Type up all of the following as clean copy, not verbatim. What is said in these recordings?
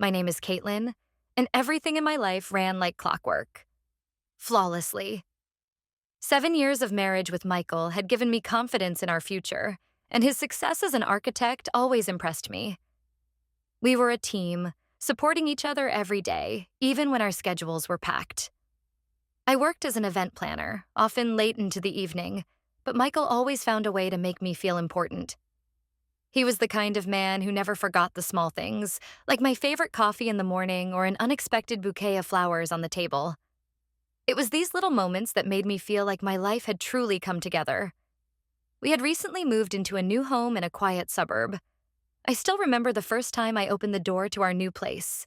My name is Caitlin, and everything in my life ran like clockwork. Flawlessly. 7 years of marriage with Michael had given me confidence in our future, and his success as an architect always impressed me. We were a team, supporting each other every day, even when our schedules were packed. I worked as an event planner, often late into the evening, but Michael always found a way to make me feel important. He was the kind of man who never forgot the small things, like my favorite coffee in the morning or an unexpected bouquet of flowers on the table. It was these little moments that made me feel like my life had truly come together. We had recently moved into a new home in a quiet suburb. I still remember the first time I opened the door to our new place.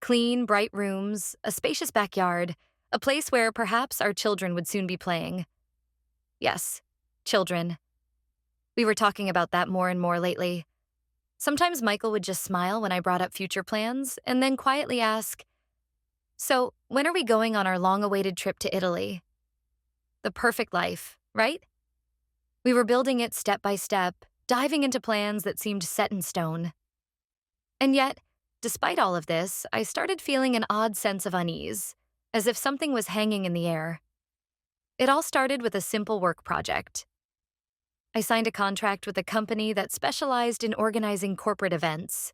Clean, bright rooms, a spacious backyard, a place where perhaps our children would soon be playing. Yes, children. We were talking about that more and more lately. Sometimes Michael would just smile when I brought up future plans and then quietly ask, "So, when are we going on our long-awaited trip to Italy?" The perfect life, right? We were building it step by step, diving into plans that seemed set in stone. And yet, despite all of this, I started feeling an odd sense of unease, as if something was hanging in the air. It all started with a simple work project. I signed a contract with a company that specialized in organizing corporate events.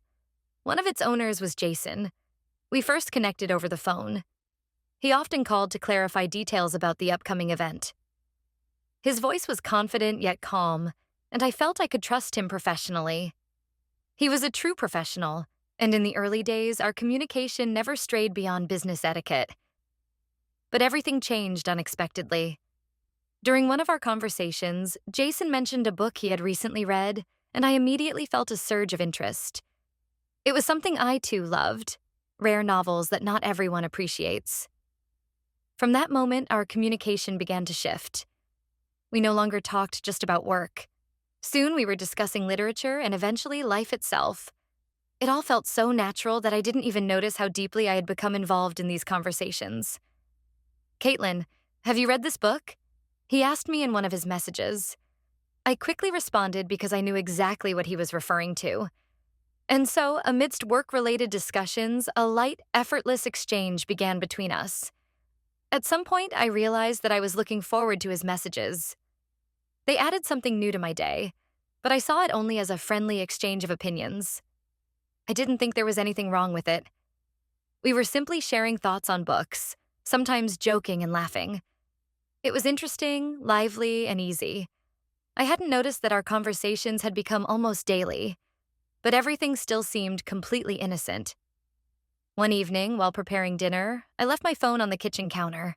One of its owners was Jason. We first connected over the phone. He often called to clarify details about the upcoming event. His voice was confident yet calm, and I felt I could trust him professionally. He was a true professional, and in the early days, our communication never strayed beyond business etiquette. But everything changed unexpectedly. During one of our conversations, Jason mentioned a book he had recently read, and I immediately felt a surge of interest. It was something I too loved, rare novels that not everyone appreciates. From that moment, our communication began to shift. We no longer talked just about work. Soon we were discussing literature and eventually life itself. It all felt so natural that I didn't even notice how deeply I had become involved in these conversations. "Caitlin, have you read this book?" He asked me in one of his messages. I quickly responded because I knew exactly what he was referring to. And so, amidst work-related discussions, a light, effortless exchange began between us. At some point, I realized that I was looking forward to his messages. They added something new to my day, but I saw it only as a friendly exchange of opinions. I didn't think there was anything wrong with it. We were simply sharing thoughts on books, sometimes joking and laughing. It was interesting, lively, and easy. I hadn't noticed that our conversations had become almost daily, but everything still seemed completely innocent. One evening, while preparing dinner, I left my phone on the kitchen counter.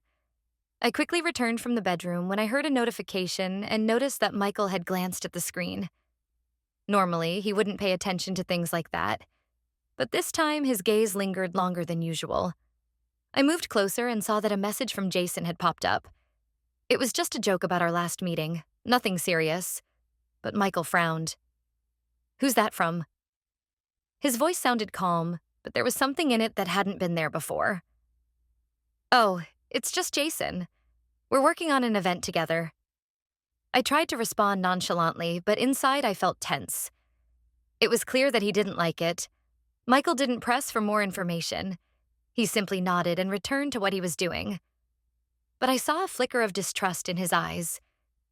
I quickly returned from the bedroom when I heard a notification and noticed that Michael had glanced at the screen. Normally, he wouldn't pay attention to things like that, but this time his gaze lingered longer than usual. I moved closer and saw that a message from Jason had popped up. It was just a joke about our last meeting, nothing serious, but Michael frowned. "Who's that from?" His voice sounded calm, but there was something in it that hadn't been there before. "Oh, it's just Jason. We're working on an event together." I tried to respond nonchalantly, but inside I felt tense. It was clear that he didn't like it. Michael didn't press for more information. He simply nodded and returned to what he was doing. But I saw a flicker of distrust in his eyes,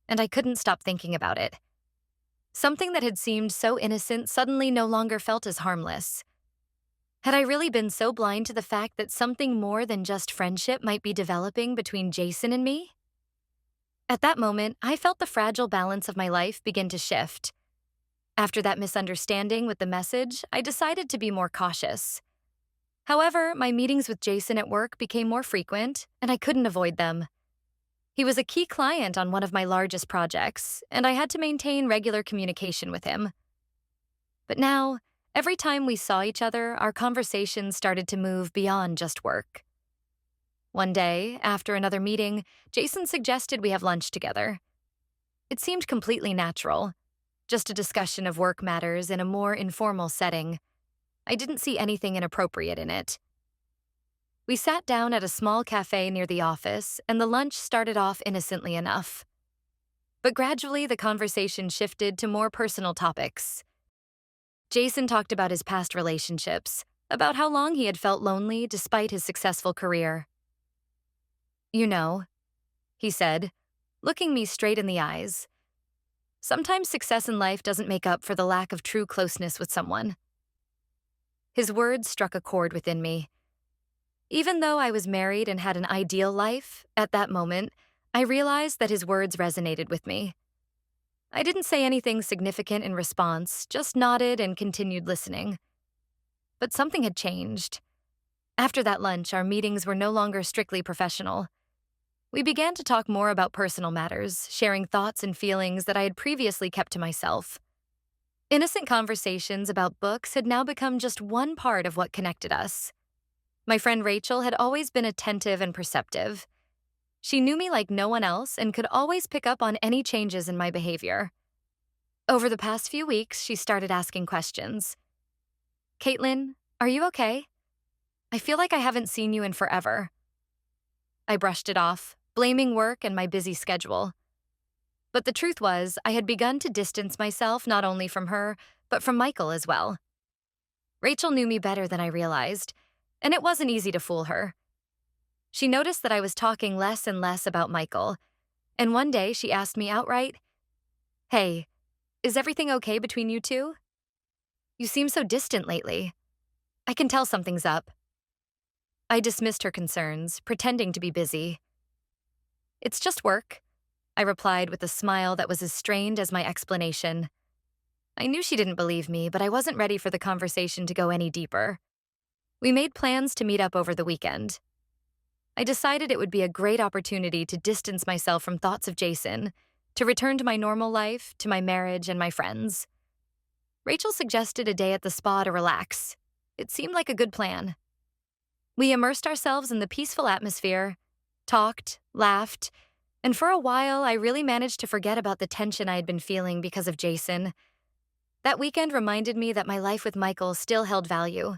and I couldn't stop thinking about it. Something that had seemed so innocent suddenly no longer felt as harmless. Had I really been so blind to the fact that something more than just friendship might be developing between Jason and me? At that moment, I felt the fragile balance of my life begin to shift. After that misunderstanding with the message, I decided to be more cautious. However, my meetings with Jason at work became more frequent, and I couldn't avoid them. He was a key client on one of my largest projects, and I had to maintain regular communication with him. But now, every time we saw each other, our conversations started to move beyond just work. One day, after another meeting, Jason suggested we have lunch together. It seemed completely natural, just a discussion of work matters in a more informal setting. I didn't see anything inappropriate in it. We sat down at a small cafe near the office, and the lunch started off innocently enough. But gradually, the conversation shifted to more personal topics. Jason talked about his past relationships, about how long he had felt lonely despite his successful career. "You know," he said, looking me straight in the eyes, "sometimes success in life doesn't make up for the lack of true closeness with someone." His words struck a chord within me. Even though I was married and had an ideal life, at that moment, I realized that his words resonated with me. I didn't say anything significant in response, just nodded and continued listening. But something had changed. After that lunch, our meetings were no longer strictly professional. We began to talk more about personal matters, sharing thoughts and feelings that I had previously kept to myself. Innocent conversations about books had now become just one part of what connected us. My friend Rachel had always been attentive and perceptive. She knew me like no one else and could always pick up on any changes in my behavior. Over the past few weeks, she started asking questions. "Caitlin, are you okay? I feel like I haven't seen you in forever." I brushed it off, blaming work and my busy schedule. But the truth was, I had begun to distance myself not only from her, but from Michael as well. Rachel knew me better than I realized, and it wasn't easy to fool her. She noticed that I was talking less and less about Michael, and one day she asked me outright, "Hey, is everything okay between you two? You seem so distant lately. I can tell something's up." I dismissed her concerns, pretending to be busy. "It's just work," I replied with a smile that was as strained as my explanation. I knew she didn't believe me, but I wasn't ready for the conversation to go any deeper. We made plans to meet up over the weekend. I decided it would be a great opportunity to distance myself from thoughts of Jason, to return to my normal life, to my marriage, and my friends. Rachel suggested a day at the spa to relax. It seemed like a good plan. We immersed ourselves in the peaceful atmosphere, talked, laughed, and for a while I really managed to forget about the tension I had been feeling because of Jason. That weekend reminded me that my life with Michael still held value.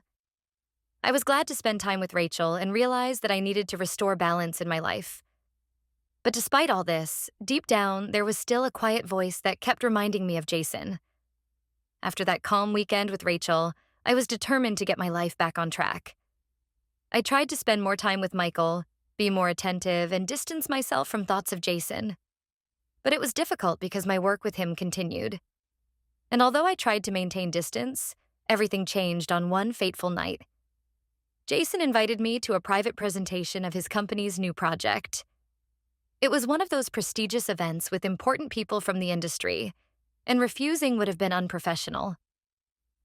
I was glad to spend time with Rachel and realized that I needed to restore balance in my life. But despite all this, deep down, there was still a quiet voice that kept reminding me of Jason. After that calm weekend with Rachel, I was determined to get my life back on track. I tried to spend more time with Michael, be more attentive, and distance myself from thoughts of Jason. But it was difficult because my work with him continued. And although I tried to maintain distance, everything changed on one fateful night. Jason invited me to a private presentation of his company's new project. It was one of those prestigious events with important people from the industry, and refusing would have been unprofessional.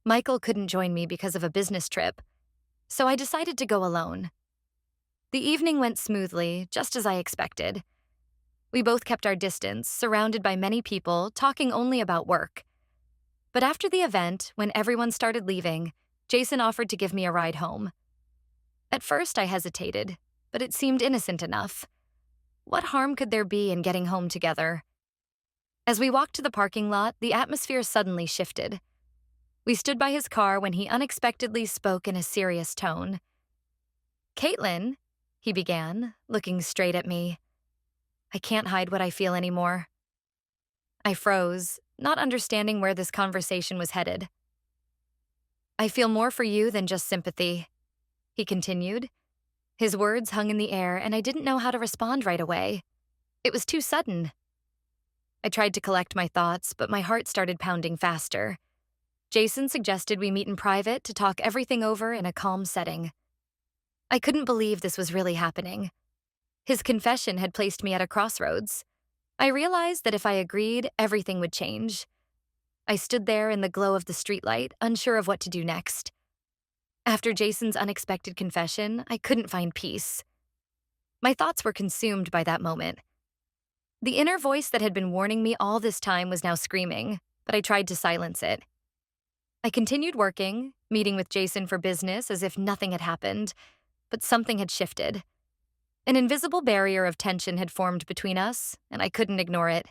Michael couldn't join me because of a business trip, so I decided to go alone. The evening went smoothly, just as I expected. We both kept our distance, surrounded by many people, talking only about work. But after the event, when everyone started leaving, Jason offered to give me a ride home. At first, I hesitated, but it seemed innocent enough. What harm could there be in getting home together? As we walked to the parking lot, the atmosphere suddenly shifted. We stood by his car when he unexpectedly spoke in a serious tone. "Caitlin," he began, looking straight at me. "I can't hide what I feel anymore." I froze, not understanding where this conversation was headed. "I feel more for you than just sympathy," he continued. His words hung in the air, and I didn't know how to respond right away. It was too sudden. I tried to collect my thoughts, but my heart started pounding faster. Jason suggested we meet in private to talk everything over in a calm setting. I couldn't believe this was really happening. His confession had placed me at a crossroads. I realized that if I agreed, everything would change. I stood there in the glow of the streetlight, unsure of what to do next. After Jason's unexpected confession, I couldn't find peace. My thoughts were consumed by that moment. The inner voice that had been warning me all this time was now screaming, but I tried to silence it. I continued working, meeting with Jason for business as if nothing had happened, but something had shifted. An invisible barrier of tension had formed between us, and I couldn't ignore it.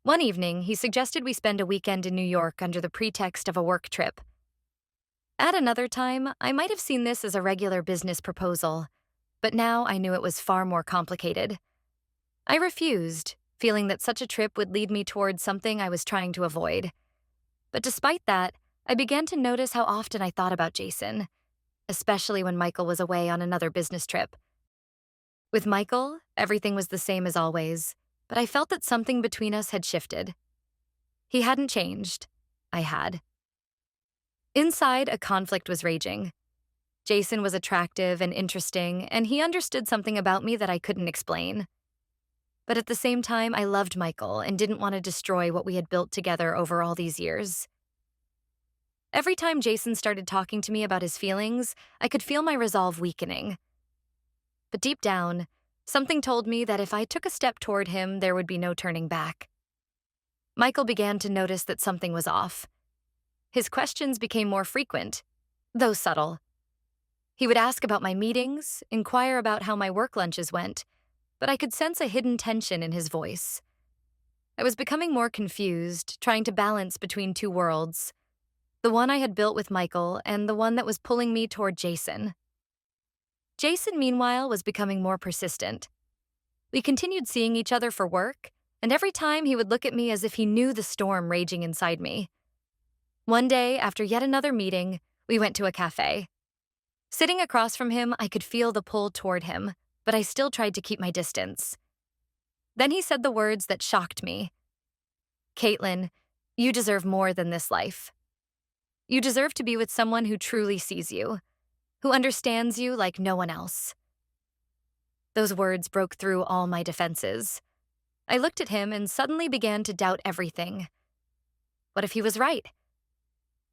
One evening, he suggested we spend a weekend in New York under the pretext of a work trip. At another time, I might have seen this as a regular business proposal, but now I knew it was far more complicated. I refused, feeling that such a trip would lead me towards something I was trying to avoid. But despite that, I began to notice how often I thought about Jason. especially when Michael was away on another business trip. With Michael, everything was the same as always, but I felt that something between us had shifted. He hadn't changed. I had. Inside, a conflict was raging. Jason was attractive and interesting, and he understood something about me that I couldn't explain. But at the same time, I loved Michael and didn't want to destroy what we had built together over all these years. Every time Jason started talking to me about his feelings, I could feel my resolve weakening. But deep down, something told me that if I took a step toward him, there would be no turning back. Michael began to notice that something was off. His questions became more frequent, though subtle. He would ask about my meetings, inquire about how my work lunches went, but I could sense a hidden tension in his voice. I was becoming more confused, trying to balance between two worlds, the one I had built with Michael and the one that was pulling me toward Jason. Jason, meanwhile, was becoming more persistent. We continued seeing each other for work, and every time he would look at me as if he knew the storm raging inside me. One day, after yet another meeting, we went to a cafe. Sitting across from him, I could feel the pull toward him, but I still tried to keep my distance. Then he said the words that shocked me. "Caitlin, you deserve more than this life. You deserve to be with someone who truly sees you, who understands you like no one else." Those words broke through all my defenses. I looked at him and suddenly began to doubt everything. What if he was right?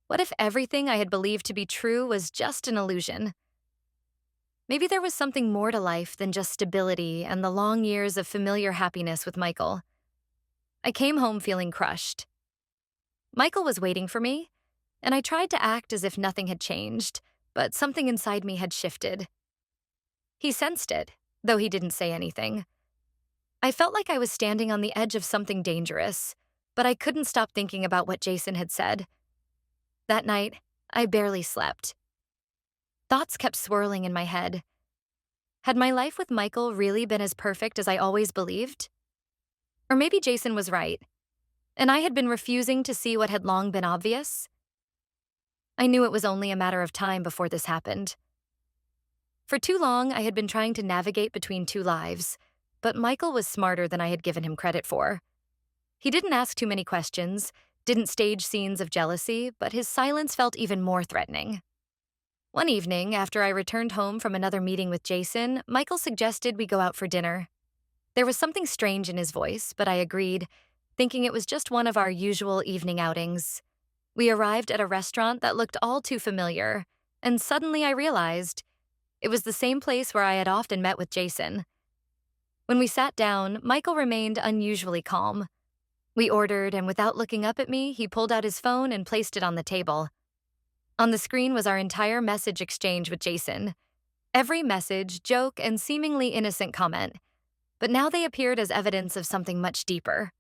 What if everything I had believed to be true was just an illusion? Maybe there was something more to life than just stability and the long years of familiar happiness with Michael. I came home feeling crushed. Michael was waiting for me, and I tried to act as if nothing had changed, but something inside me had shifted. He sensed it, though he didn't say anything. I felt like I was standing on the edge of something dangerous, but I couldn't stop thinking about what Jason had said. That night, I barely slept. Thoughts kept swirling in my head. Had my life with Michael really been as perfect as I always believed? Or maybe Jason was right, and I had been refusing to see what had long been obvious? I knew it was only a matter of time before this happened. For too long, I had been trying to navigate between two lives, but Michael was smarter than I had given him credit for. He didn't ask too many questions, didn't stage scenes of jealousy, but his silence felt even more threatening. One evening, after I returned home from another meeting with Jason, Michael suggested we go out for dinner. There was something strange in his voice, but I agreed, thinking it was just one of our usual evening outings. We arrived at a restaurant that looked all too familiar, and suddenly I realized it was the same place where I had often met with Jason. When we sat down, Michael remained unusually calm. We ordered, and without looking up at me, he pulled out his phone and placed it on the table. On the screen was our entire message exchange with Jason. Every message, joke, and seemingly innocent comment, but now they appeared as evidence of something much deeper.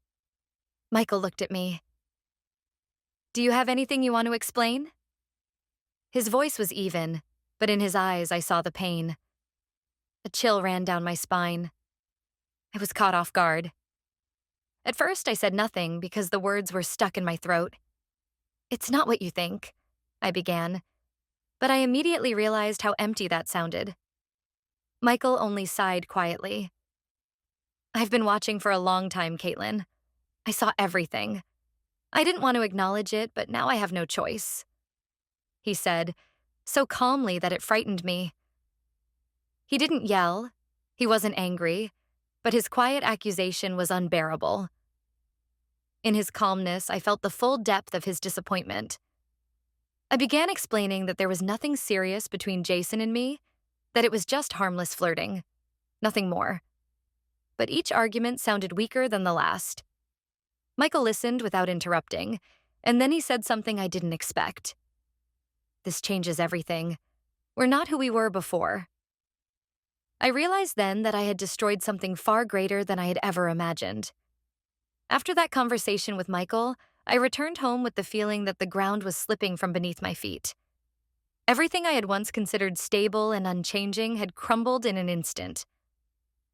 Michael looked at me. "Do you have anything you want to explain?" His voice was even, but in his eyes I saw the pain. A chill ran down my spine. I was caught off guard. At first, I said nothing because the words were stuck in my throat. "It's not what you think," I began, but I immediately realized how empty that sounded. Michael only sighed quietly. "I've been watching for a long time, Caitlin. I saw everything. I didn't want to acknowledge it, but now I have no choice," he said, so calmly that it frightened me. He didn't yell, he wasn't angry, but his quiet accusation was unbearable. In his calmness, I felt the full depth of his disappointment. I began explaining that there was nothing serious between Jason and me, that it was just harmless flirting, nothing more. But each argument sounded weaker than the last. Michael listened without interrupting, and then he said something I didn't expect. "This changes everything. We're not who we were before." I realized then that I had destroyed something far greater than I had ever imagined. After that conversation with Michael, I returned home with the feeling that the ground was slipping from beneath my feet. Everything I had once considered stable and unchanging had crumbled in an instant.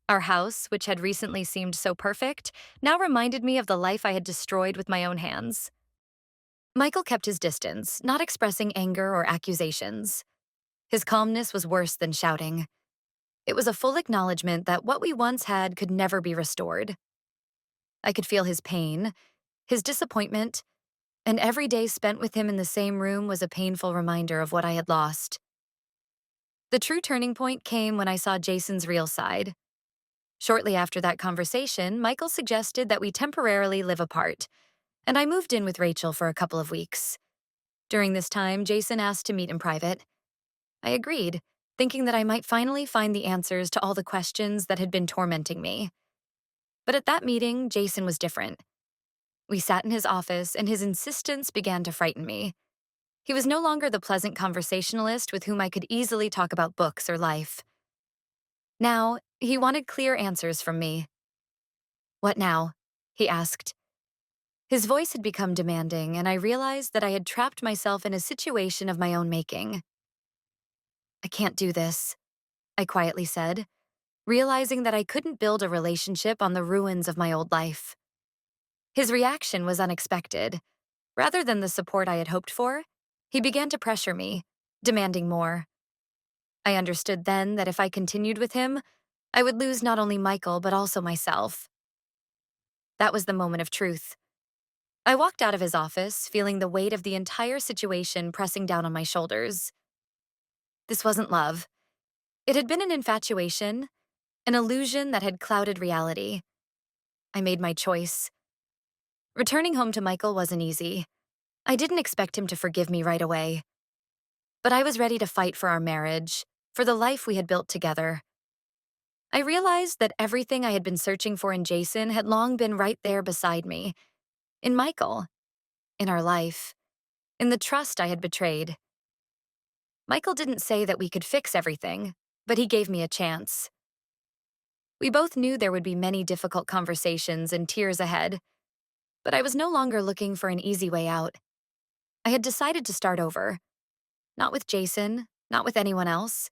Our house, which had recently seemed so perfect, now reminded me of the life I had destroyed with my own hands. Michael kept his distance, not expressing anger or accusations. His calmness was worse than shouting. It was a full acknowledgement that what we once had could never be restored. I could feel his pain, his disappointment, and every day spent with him in the same room was a painful reminder of what I had lost. The true turning point came when I saw Jason's real side. Shortly after that conversation, Michael suggested that we temporarily live apart, and I moved in with Rachel for a couple of weeks. During this time, Jason asked to meet in private. I agreed, thinking that I might finally find the answers to all the questions that had been tormenting me. But at that meeting, Jason was different. We sat in his office, and his insistence began to frighten me. He was no longer the pleasant conversationalist with whom I could easily talk about books or life. Now, he wanted clear answers from me. "What now?" he asked. His voice had become demanding, and I realized that I had trapped myself in a situation of my own making. "I can't do this," I quietly said, realizing that I couldn't build a relationship on the ruins of my old life. His reaction was unexpected. Rather than the support I had hoped for, he began to pressure me, demanding more. I understood then that if I continued with him, I would lose not only Michael but also myself. That was the moment of truth. I walked out of his office, feeling the weight of the entire situation pressing down on my shoulders. This wasn't love. It had been an infatuation, an illusion that had clouded reality. I made my choice. Returning home to Michael wasn't easy. I didn't expect him to forgive me right away. But I was ready to fight for our marriage, for the life we had built together. I realized that everything I had been searching for in Jason had long been right there beside me, in Michael, in our life, in the trust I had betrayed. Michael didn't say that we could fix everything, but he gave me a chance. We both knew there would be many difficult conversations and tears ahead, but I was no longer looking for an easy way out. I had decided to start over, not with Jason, not with anyone else,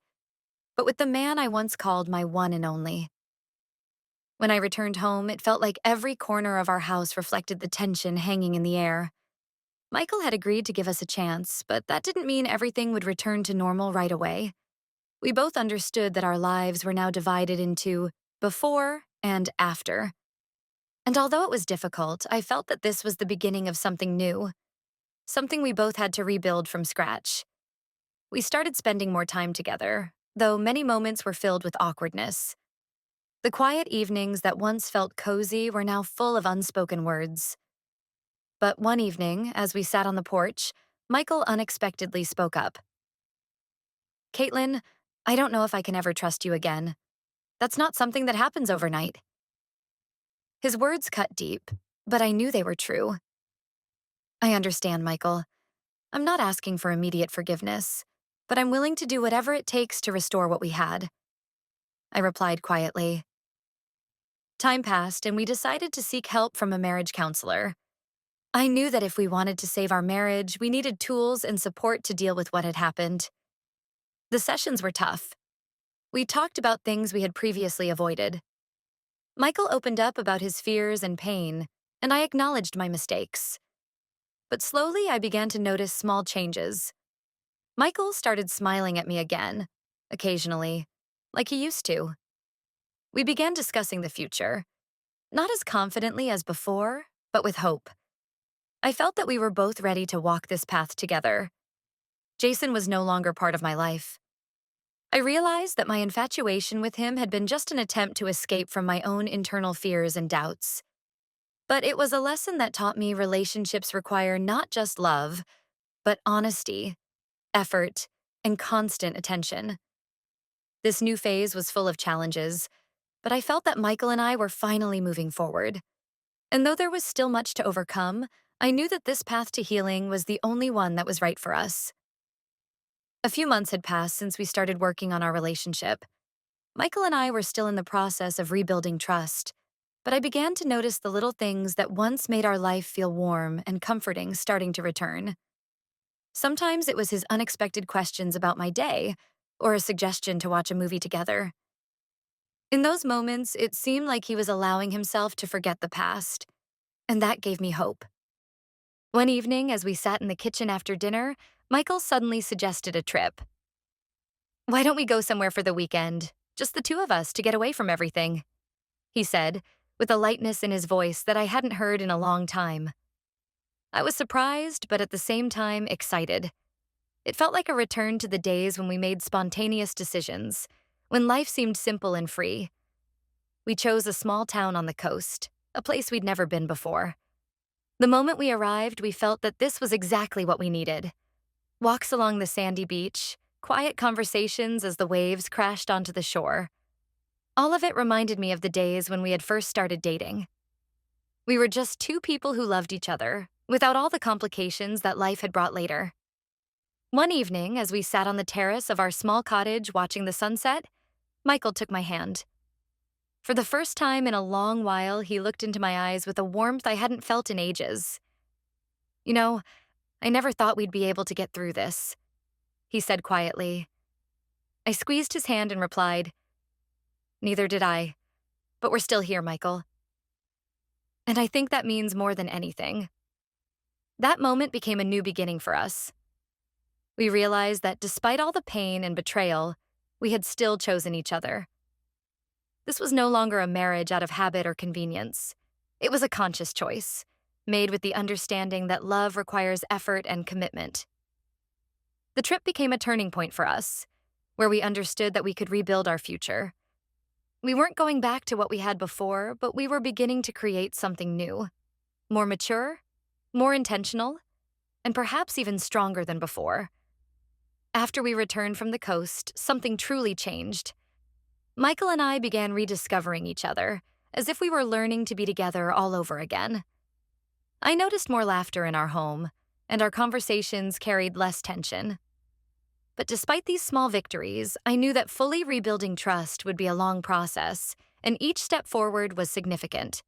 but with the man I once called my one and only. When I returned home, it felt like every corner of our house reflected the tension hanging in the air. Michael had agreed to give us a chance, but that didn't mean everything would return to normal right away. We both understood that our lives were now divided into before and after. And although it was difficult, I felt that this was the beginning of something new, something we both had to rebuild from scratch. We started spending more time together, though many moments were filled with awkwardness. The quiet evenings that once felt cozy were now full of unspoken words. But one evening, as we sat on the porch, Michael unexpectedly spoke up. "Caitlin, I don't know if I can ever trust you again. That's not something that happens overnight." His words cut deep, but I knew they were true. "I understand, Michael. I'm not asking for immediate forgiveness, but I'm willing to do whatever it takes to restore what we had," I replied quietly. Time passed, and we decided to seek help from a marriage counselor. I knew that if we wanted to save our marriage, we needed tools and support to deal with what had happened. The sessions were tough. We talked about things we had previously avoided. Michael opened up about his fears and pain, and I acknowledged my mistakes. But slowly, I began to notice small changes. Michael started smiling at me again, occasionally, like he used to. We began discussing the future, not as confidently as before, but with hope. I felt that we were both ready to walk this path together. Jason was no longer part of my life. I realized that my infatuation with him had been just an attempt to escape from my own internal fears and doubts. But it was a lesson that taught me relationships require not just love, but honesty, effort, and constant attention. This new phase was full of challenges, but I felt that Michael and I were finally moving forward. And though there was still much to overcome, I knew that this path to healing was the only one that was right for us. A few months had passed since we started working on our relationship. Michael and I were still in the process of rebuilding trust, but I began to notice the little things that once made our life feel warm and comforting starting to return. Sometimes it was his unexpected questions about my day, or a suggestion to watch a movie together. In those moments, it seemed like he was allowing himself to forget the past, and that gave me hope. One evening, as we sat in the kitchen after dinner, Michael suddenly suggested a trip. Why don't we go somewhere for the weekend? Just the two of us to get away from everything, he said, with a lightness in his voice that I hadn't heard in a long time. I was surprised, but at the same time excited. It felt like a return to the days when we made spontaneous decisions, when life seemed simple and free. We chose a small town on the coast, a place we'd never been before. The moment we arrived, we felt that this was exactly what we needed. Walks along the sandy beach, quiet conversations as the waves crashed onto the shore. All of it reminded me of the days when we had first started dating. We were just two people who loved each other, without all the complications that life had brought later. One evening, as we sat on the terrace of our small cottage watching the sunset, Michael took my hand. For the first time in a long while, he looked into my eyes with a warmth I hadn't felt in ages. "You know, I never thought we'd be able to get through this," he said quietly. I squeezed his hand and replied, "Neither did I, but we're still here, Michael." And I think that means more than anything. That moment became a new beginning for us. We realized that despite all the pain and betrayal, we had still chosen each other. This was no longer a marriage out of habit or convenience. It was a conscious choice, made with the understanding that love requires effort and commitment. The trip became a turning point for us, where we understood that we could rebuild our future. We weren't going back to what we had before, but we were beginning to create something new, more mature, more intentional, and perhaps even stronger than before. After we returned from the coast, something truly changed. Michael and I began rediscovering each other, as if we were learning to be together all over again. I noticed more laughter in our home, and our conversations carried less tension. But despite these small victories, I knew that fully rebuilding trust would be a long process, and each step forward was significant.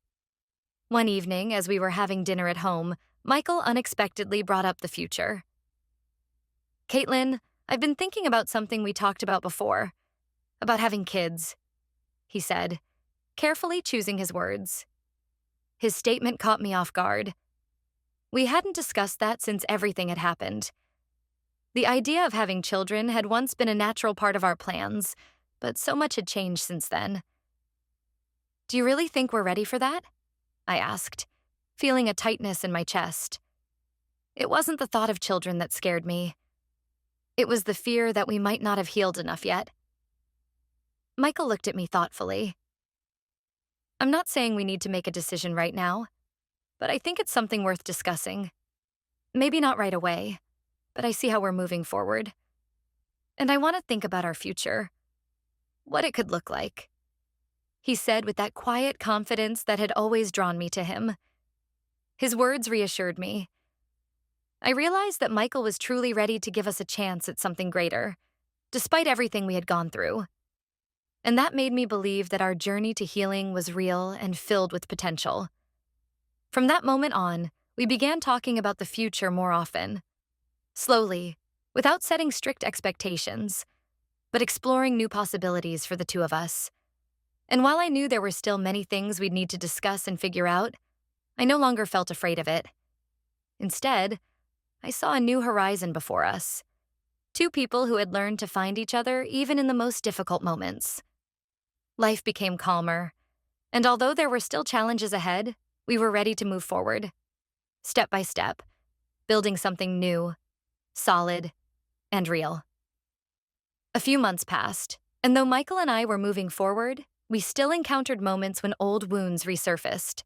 One evening, as we were having dinner at home, Michael unexpectedly brought up the future. "Caitlin, I've been thinking about something we talked about before. About having kids," he said, carefully choosing his words. His statement caught me off guard. We hadn't discussed that since everything had happened. The idea of having children had once been a natural part of our plans, but so much had changed since then. "Do you really think we're ready for that?" I asked, feeling a tightness in my chest. It wasn't the thought of children that scared me. It was the fear that we might not have healed enough yet. Michael looked at me thoughtfully. "I'm not saying we need to make a decision right now, but I think it's something worth discussing. Maybe not right away, but I see how we're moving forward. And I want to think about our future, what it could look like," he said with that quiet confidence that had always drawn me to him. His words reassured me. I realized that Michael was truly ready to give us a chance at something greater, despite everything we had gone through. And that made me believe that our journey to healing was real and filled with potential. From that moment on, we began talking about the future more often. Slowly, without setting strict expectations, but exploring new possibilities for the two of us. And while I knew there were still many things we'd need to discuss and figure out, I no longer felt afraid of it. Instead, I saw a new horizon before us. Two people who had learned to find each other even in the most difficult moments. Life became calmer, and although there were still challenges ahead, we were ready to move forward, step by step, building something new, solid, and real. A few months passed, and though Michael and I were moving forward, we still encountered moments when old wounds resurfaced.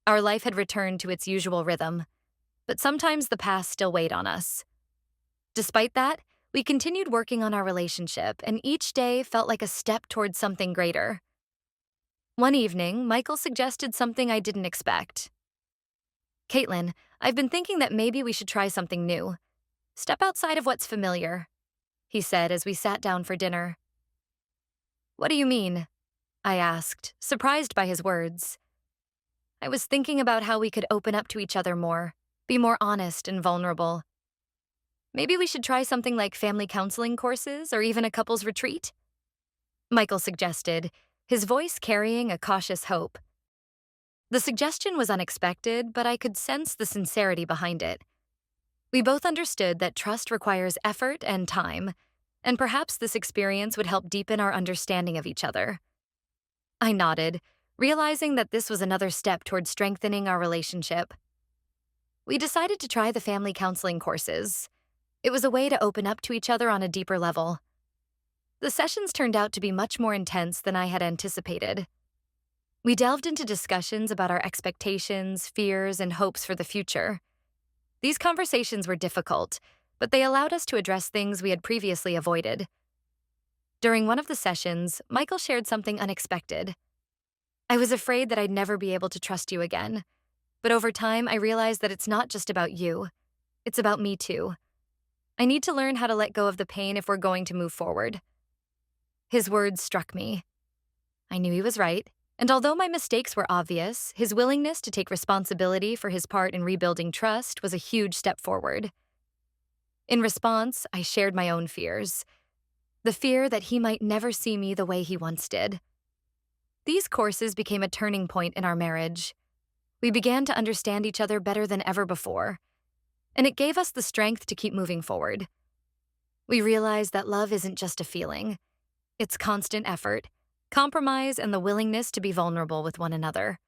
Our life had returned to its usual rhythm, but sometimes the past still weighed on us. Despite that, we continued working on our relationship, and each day felt like a step towards something greater. One evening, Michael suggested something I didn't expect. "Caitlin, I've been thinking that maybe we should try something new. Step outside of what's familiar," he said as we sat down for dinner. "What do you mean?" I asked, surprised by his words. I was thinking about how we could open up to each other more, be more honest and vulnerable. "Maybe we should try something like family counseling courses or even a couples retreat?" Michael suggested, his voice carrying a cautious hope. The suggestion was unexpected, but I could sense the sincerity behind it. We both understood that trust requires effort and time, and perhaps this experience would help deepen our understanding of each other. I nodded, realizing that this was another step toward strengthening our relationship. We decided to try the family counseling courses. It was a way to open up to each other on a deeper level. The sessions turned out to be much more intense than I had anticipated. We delved into discussions about our expectations, fears, and hopes for the future. These conversations were difficult, but they allowed us to address things we had previously avoided. During one of the sessions, Michael shared something unexpected. I was afraid that I'd never be able to trust you again, but over time I realized that it's not just about you. It's about me too. I need to learn how to let go of the pain if we're going to move forward. His words struck me. I knew he was right, and although my mistakes were obvious, his willingness to take responsibility for his part in rebuilding trust was a huge step forward. In response, I shared my own fears. The fear that he might never see me the way he once did. These courses became a turning point in our marriage. We began to understand each other better than ever before, and it gave us the strength to keep moving forward. We realized that love isn't just a feeling. It's constant effort, compromise, and the willingness to be vulnerable with one another.